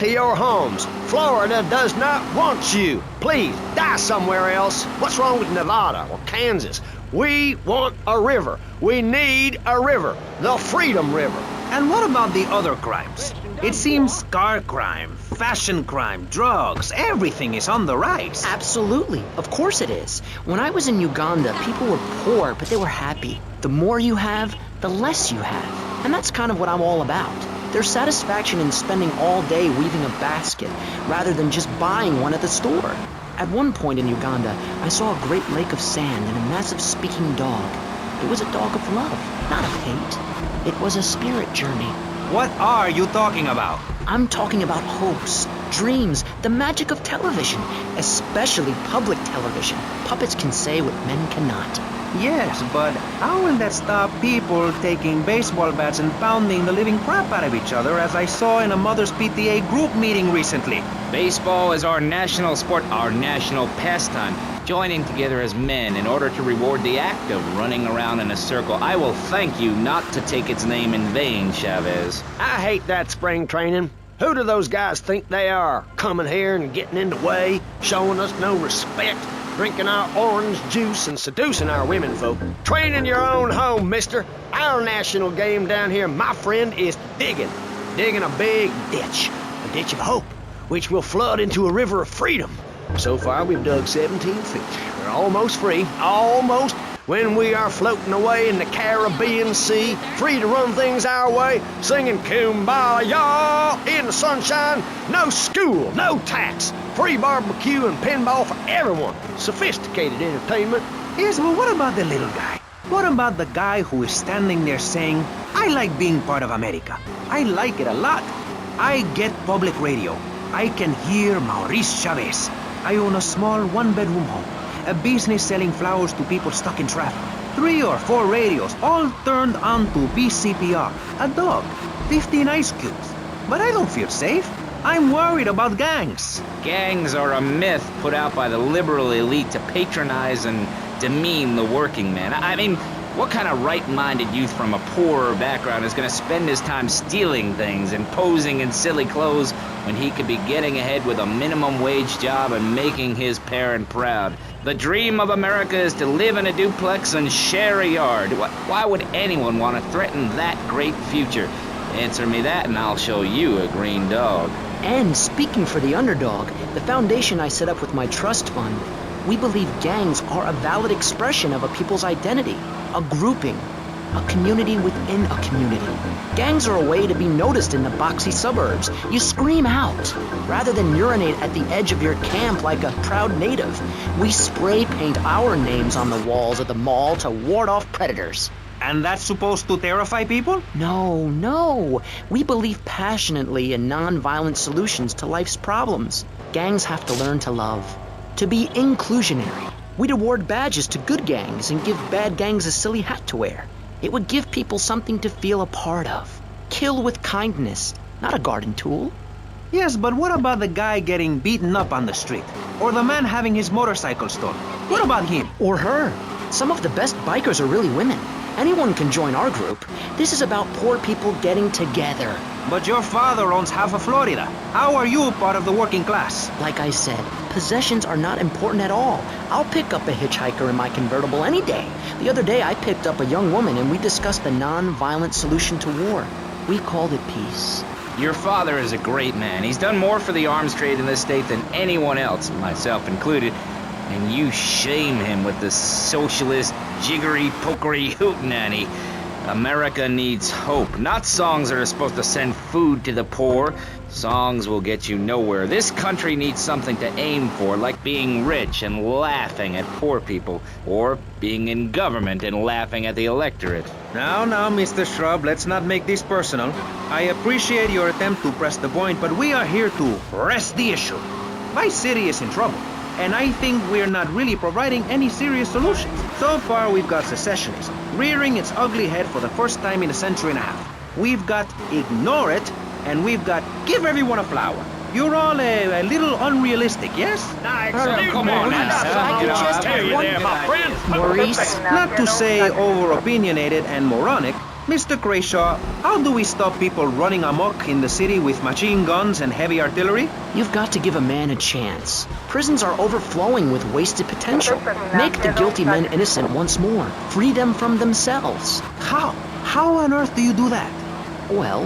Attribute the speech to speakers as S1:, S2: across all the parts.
S1: to your homes. Florida does not want you. Please, die somewhere else. What's wrong with Nevada or Kansas? We want a river. We need a river. The Freedom River.
S2: And what about the other crimes? It seems car crime, fashion crime, drugs, everything is on the rise.
S3: Absolutely. Of course it is. When I was in Uganda, people were poor, but they were happy. The more you have, the less you have. And that's kind of what I'm all about. There's satisfaction in spending all day weaving a basket, rather than just buying one at the store. At one point in Uganda, I saw a great lake of sand and a massive speaking dog. It was a dog of love, not of hate. It was a spirit journey.
S2: What are you talking about?
S3: I'm talking about hopes, dreams, the magic of television, especially public television. Puppets can say what men cannot.
S2: Yes, but how will that stop people taking baseball bats and pounding the living crap out of each other, as I saw in a Mother's PTA group meeting recently?
S4: Baseball is our national sport, our national pastime. Joining together as men in order to reward the act of running around in a circle. I will thank you not to take its name in vain, Chavez.
S1: I hate that spring training. Who do those guys think they are? Coming here and getting in the way, showing us no respect, drinking our orange juice and seducing our women folk. Train in your own home, mister. Our national game down here, my friend, is digging a big ditch, a ditch of hope, which will flood into a river of freedom. So far, we've dug 17 feet. We're almost free, almost, when we are floating away in the Caribbean Sea, free to run things our way, singing Kumbaya in the sunshine. No school, no tax, free barbecue and pinball for everyone. Sophisticated entertainment.
S2: Yes, well, what about the little guy? What about the guy who is standing there saying, I like being part of America. I like it a lot. I get public radio. I can hear Maurice Chavez. I own a small one-bedroom home, a business selling flowers to people stuck in traffic. 3 or 4 radios, all turned on to BCPR. A dog, 15 ice cubes. But I don't feel safe. I'm worried about gangs.
S4: Gangs are a myth put out by the liberal elite to patronize and demean the working man. I mean, what kind of right-minded youth from a poorer background is going to spend his time stealing things and posing in silly clothes when he could be getting ahead with a minimum wage job and making his parent proud? The dream of America is to live in a duplex and share a yard. Why would anyone want to threaten that great future? Answer me that and I'll show you a green dog.
S3: And speaking for the underdog, the foundation I set up with my trust fund, we believe gangs are a valid expression of a people's identity, a grouping, a community within a community. Gangs are a way to be noticed in the boxy suburbs. You scream out. Rather than urinate at the edge of your camp like a proud native, we spray paint our names on the walls of the mall to ward off predators.
S2: And that's supposed to terrify people?
S3: No. We believe passionately in non-violent solutions to life's problems. Gangs have to learn to love, to be inclusionary. We'd award badges to good gangs and give bad gangs a silly hat to wear. It would give people something to feel a part of. Kill with kindness, not a garden tool.
S2: Yes, but what about the guy getting beaten up on the street? Or the man having his motorcycle stolen? What about him?
S3: Or her. Some of the best bikers are really women. Anyone can join our group. This is about poor people getting together.
S2: But your father owns half of Florida. How are you part of the working class?
S3: Like I said, possessions are not important at all. I'll pick up a hitchhiker in my convertible any day. The other day I picked up a young woman and we discussed the non-violent solution to war. We called it peace.
S4: Your father is a great man. He's done more for the arms trade in this state than anyone else, myself included. And you shame him with this socialist, jiggery, pokery hootenanny. America needs hope, not songs that are supposed to send food to the poor. Songs will get you nowhere. This country needs something to aim for, like being rich and laughing at poor people, or being in government and laughing at the electorate.
S2: Now, Mr. Shrub, let's not make this personal. I appreciate your attempt to press the point, but we are here to rest the issue. My city is in trouble, and I think we're not really providing any serious solutions. So far, we've got secessionism, rearing its ugly head for the first time in a century and a half. We've got ignore it, and we've got give everyone a flower. You're all a little unrealistic, yes?
S4: Come on now.
S1: Just had one, my friend.
S3: Maurice?
S2: Not to say over-opinionated and moronic, Mr. Crayshaw, how do we stop people running amok in the city with machine guns and heavy artillery?
S3: You've got to give a man a chance. Prisons are overflowing with wasted potential. Make the guilty men innocent once more. Free them from themselves.
S2: How? How on earth do you do that?
S3: Well,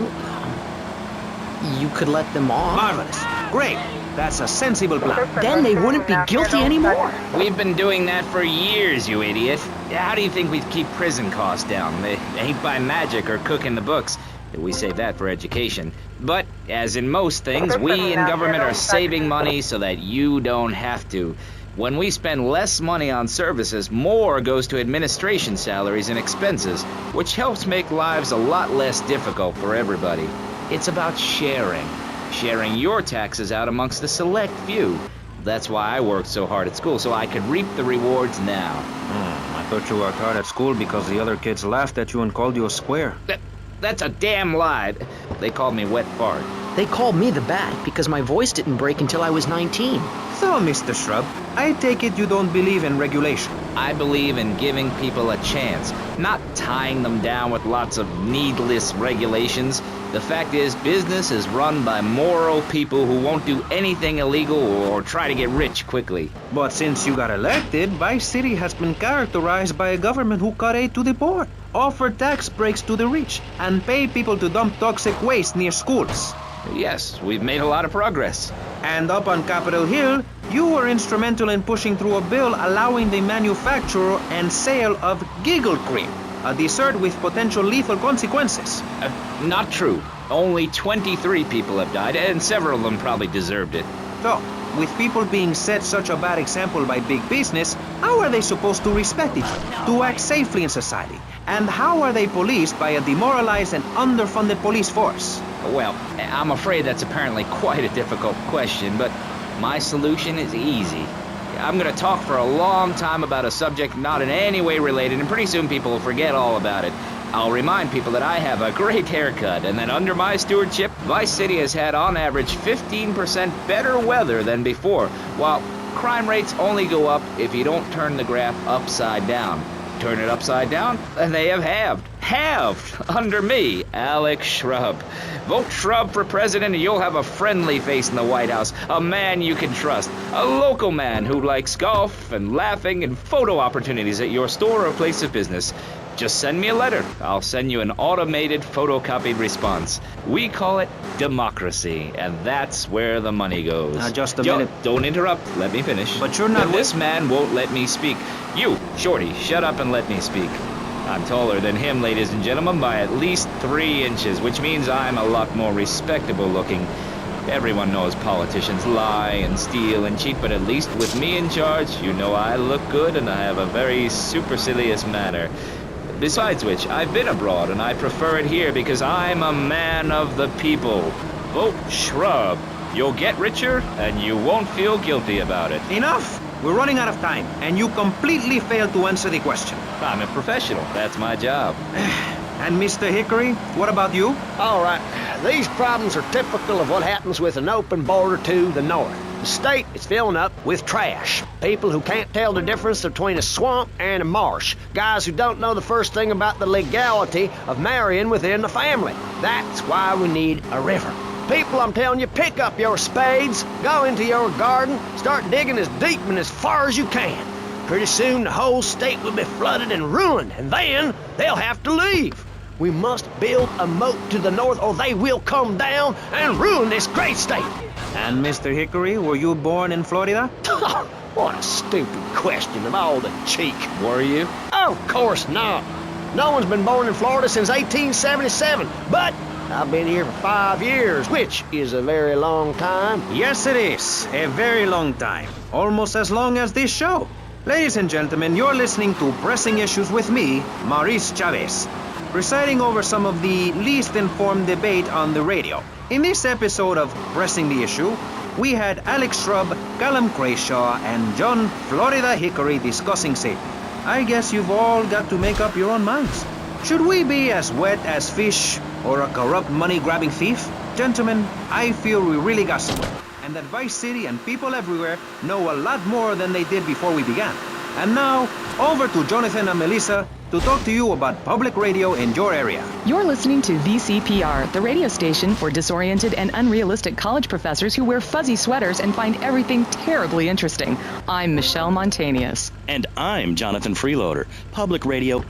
S3: you could let them off.
S2: Marvelous. Great. That's a sensible plan.
S3: Then they wouldn't be guilty anymore.
S4: We've been doing that for years, you idiot. How do you think we'd keep prison costs down? They ain't by magic or cooking the books. We save that for education. But, as in most things, we in government are saving money so that you don't have to. When we spend less money on services, more goes to administration salaries and expenses, which helps make lives a lot less difficult for everybody. It's about sharing. Sharing your taxes out amongst the select few. That's why I worked so hard at school, so I could reap the rewards now.
S2: I thought you worked hard at school because the other kids laughed at you and called you a square.
S4: That's a damn lie. They called me wet fart.
S3: They called me the Bat because my voice didn't break until I was 19.
S2: So, Mr. Shrub, I take it you don't believe in regulation.
S4: I believe in giving people a chance, not tying them down with lots of needless regulations. The fact is, business is run by moral people who won't do anything illegal or try to get rich quickly.
S2: But since you got elected, Vice City has been characterized by a government who cut aid to the poor, offer tax breaks to the rich, and pay people to dump toxic waste near schools.
S4: Yes, we've made a lot of progress.
S2: And up on Capitol Hill, you were instrumental in pushing through a bill allowing the manufacture and sale of Giggle Cream, a dessert with potential lethal consequences.
S4: Not true. Only 23 people have died, and several of them probably deserved it.
S2: So, with people being set such a bad example by big business, how are they supposed to respect each other, to act safely in society? And how are they policed by a demoralized and underfunded police force?
S4: Well, I'm afraid that's apparently quite a difficult question, but my solution is easy. I'm going to talk for a long time about a subject not in any way related, and pretty soon people will forget all about it. I'll remind people that I have a great haircut, and that under my stewardship, Vice City has had on average 15% better weather than before, while crime rates only go up if you don't turn the graph upside down. Turn it upside down, and they have halved. Halved! Under me, Alex Shrub. Vote Shrub for president and you'll have a friendly face in the White House. A man you can trust. A local man who likes golf and laughing and photo opportunities at your store or place of business. Just send me a letter. I'll send you an automated photocopied response. We call it democracy, and that's where the money goes.
S2: Now, just a minute.
S4: Don't interrupt. Let me finish.
S2: But you're not...
S4: This man won't let me speak. You, Shorty, shut up and let me speak. I'm taller than him, ladies and gentlemen, by at least 3 inches, which means I'm a lot more respectable looking. Everyone knows politicians lie and steal and cheat, but at least with me in charge, you know I look good and I have a very supercilious manner. Besides which, I've been abroad and I prefer it here because I'm a man of the people. Vote Shrub. You'll get richer and you won't feel guilty about it.
S2: Enough! We're running out of time, and you completely failed to answer the question.
S4: I'm a professional. That's my job.
S2: And Mr. Hickory, what about you?
S1: All right, these problems are typical of what happens with an open border to the north. The state is filling up with trash. People who can't tell the difference between a swamp and a marsh. Guys who don't know the first thing about the legality of marrying within the family. That's why we need a river. People, I'm telling you, pick up your spades, go into your garden, start digging as deep and as far as you can. Pretty soon the whole state will be flooded and ruined, and then they'll have to leave. We must build a moat to the north or they will come down and ruin this great state.
S2: And Mr. Hickory, were you born in Florida?
S1: What a stupid question of all the cheek.
S4: Were you?
S1: Of course not. No one's been born in Florida since 1877, but I've been here for 5 years, which is a very long time.
S2: Yes, it is. A very long time. Almost as long as this show. Ladies and gentlemen, you're listening to Pressing Issues with me, Maurice Chavez, presiding over some of the least informed debate on the radio. In this episode of Pressing the Issue, we had Alex Shrub, Callum Crayshaw, and John Florida Hickory discussing safety. I guess you've all got to make up your own minds. Should we be as wet as fish or a corrupt money-grabbing thief? Gentlemen, I feel we really got somewhere, and that Vice City and people everywhere know a lot more than they did before we began. And now, over to Jonathan and Melissa to talk to you about public radio in your area.
S5: You're listening to VCPR, the radio station for disoriented and unrealistic college professors who wear fuzzy sweaters and find everything terribly interesting. I'm Michelle Montanius.
S6: And I'm Jonathan Freeloader. Public radio.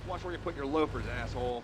S7: Watch where you put your loafers, asshole.